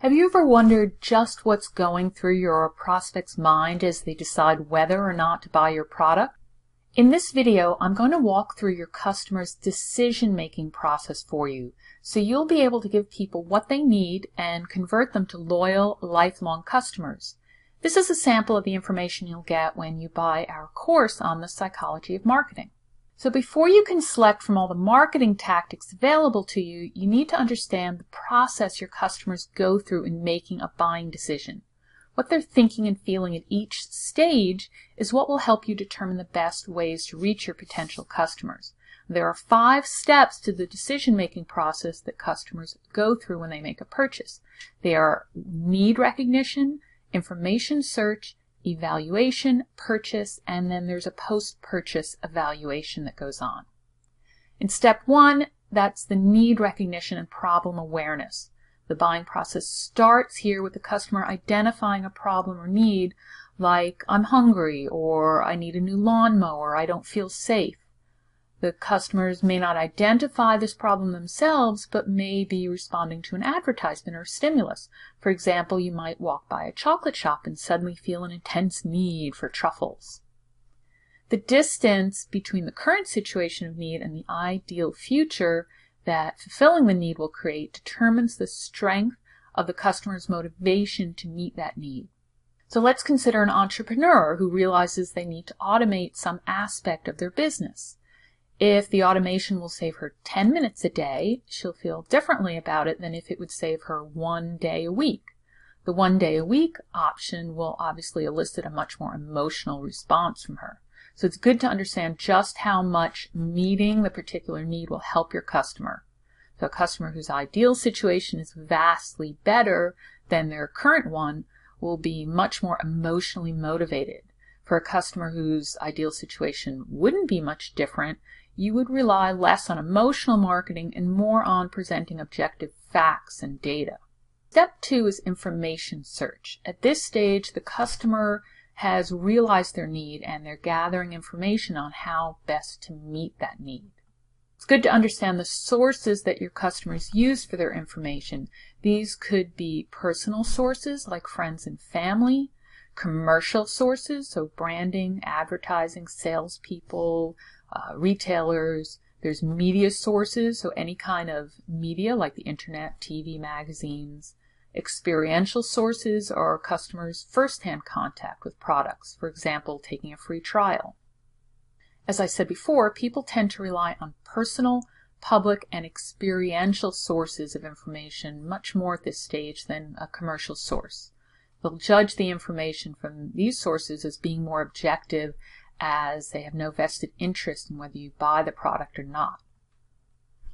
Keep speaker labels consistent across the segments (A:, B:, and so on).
A: Have you ever wondered just what's going through your prospect's mind as they decide whether or not to buy your product? In this video, I'm going to walk through your customer's decision-making process for you, so you'll be able to give people what they need and convert them to loyal, lifelong customers. This is a sample of the information you'll get when you buy our course on the psychology of marketing. So before you can select from all the marketing tactics available to you, you need to understand the process your customers go through in making a buying decision. What they're thinking and feeling at each stage is what will help you determine the best ways to reach your potential customers. There are 5 steps to the decision-making process that customers go through when they make a purchase. They are need recognition, information search, evaluation, purchase, and then there's a post-purchase evaluation that goes on. In step 1, that's the need recognition and problem awareness. The buying process starts here with the customer identifying a problem or need, like I'm hungry, or I need a new lawnmower, I don't feel safe. The customers may not identify this problem themselves, but may be responding to an advertisement or stimulus. For example, you might walk by a chocolate shop and suddenly feel an intense need for truffles. The distance between the current situation of need and the ideal future that fulfilling the need will create determines the strength of the customer's motivation to meet that need. So let's consider an entrepreneur who realizes they need to automate some aspect of their business. If the automation will save her 10 minutes a day, she'll feel differently about it than if it would save her 1 day a week. The 1 day a week option will obviously elicit a much more emotional response from her. So it's good to understand just how much meeting the particular need will help your customer. So a customer whose ideal situation is vastly better than their current one will be much more emotionally motivated. For a customer whose ideal situation wouldn't be much different, you would rely less on emotional marketing and more on presenting objective facts and data. Step 2 is information search. At this stage, the customer has realized their need and they're gathering information on how best to meet that need. It's good to understand the sources that your customers use for their information. These could be personal sources like friends and family, commercial sources, so branding, advertising, salespeople, retailers. There's media sources, so any kind of media like the internet, TV, magazines. Experiential sources are customers' first-hand contact with products, for example, taking a free trial. As I said before, people tend to rely on personal, public, and experiential sources of information much more at this stage than a commercial source. They'll judge the information from these sources as being more objective, as they have no vested interest in whether you buy the product or not.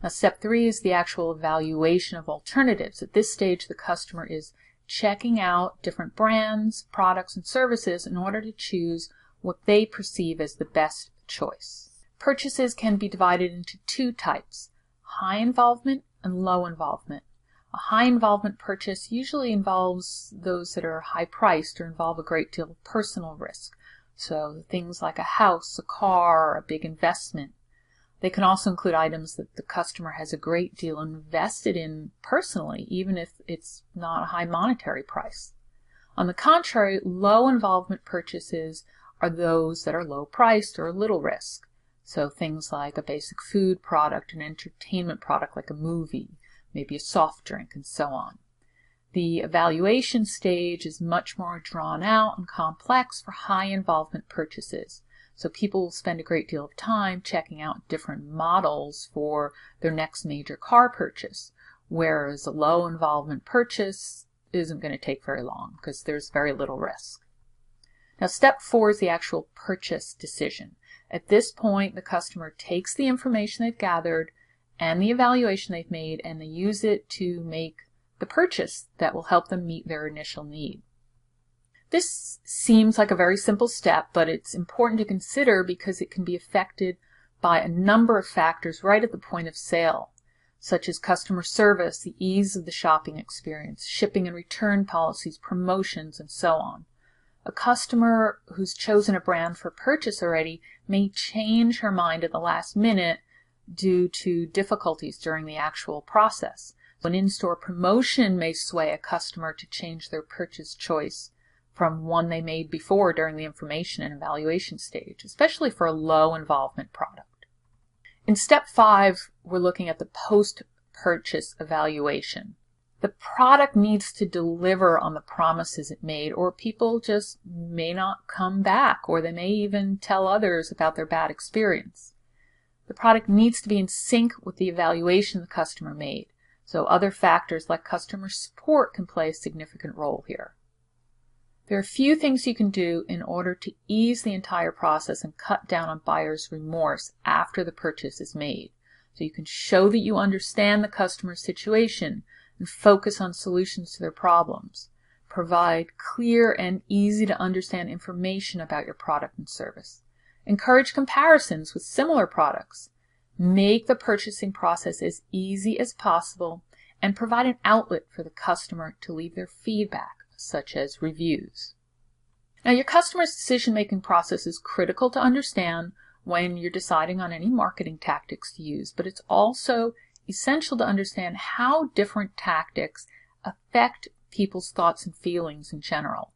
A: Now, step 3 is the actual evaluation of alternatives. At this stage, the customer is checking out different brands, products, and services in order to choose what they perceive as the best choice. Purchases can be divided into 2 types, high involvement and low involvement. A high involvement purchase usually involves those that are high priced or involve a great deal of personal risk. So things like a house, a car, a big investment. They can also include items that the customer has a great deal invested in personally, even if it's not a high monetary price. On the contrary, low involvement purchases are those that are low priced or little risk. So things like a basic food product, an entertainment product like a movie, maybe a soft drink, and so on. The evaluation stage is much more drawn out and complex for high involvement purchases. So people will spend a great deal of time checking out different models for their next major car purchase, whereas a low involvement purchase isn't going to take very long because there's very little risk. Now, step 4 is the actual purchase decision. At this point, the customer takes the information they've gathered and the evaluation they've made, and they use it to make the purchase that will help them meet their initial need. This seems like a very simple step, but it's important to consider because it can be affected by a number of factors right at the point of sale, such as customer service, the ease of the shopping experience, shipping and return policies, promotions, and so on. A customer who's chosen a brand for purchase already may change her mind at the last minute due to difficulties during the actual process. An in-store promotion may sway a customer to change their purchase choice from one they made before during the information and evaluation stage, especially for a low involvement product. In step 5, we're looking at the post-purchase evaluation. The product needs to deliver on the promises it made, or people just may not come back, or they may even tell others about their bad experience. The product needs to be in sync with the evaluation the customer made, so other factors like customer support can play a significant role here. There are a few things you can do in order to ease the entire process and cut down on buyer's remorse after the purchase is made. So you can show that you understand the customer's situation and focus on solutions to their problems. Provide clear and easy to understand information about your product and service. Encourage comparisons with similar products. Make the purchasing process as easy as possible and provide an outlet for the customer to leave their feedback, such as reviews. Now, your customer's decision-making process is critical to understand when you're deciding on any marketing tactics to use, but it's also essential to understand how different tactics affect people's thoughts and feelings in general.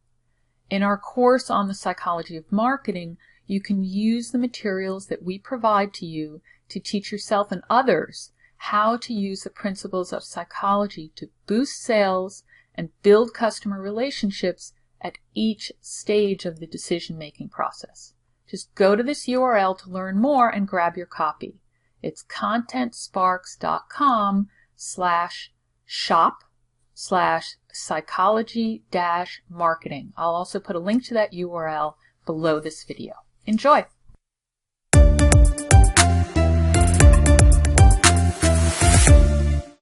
A: In our course on the psychology of marketing, you can use the materials that we provide to you to teach yourself and others how to use the principles of psychology to boost sales and build customer relationships at each stage of the decision-making process. Just go to this URL to learn more and grab your copy. It's contentsparks.com/shop/psychology-marketing. I'll also put a link to that URL below this video. Enjoy!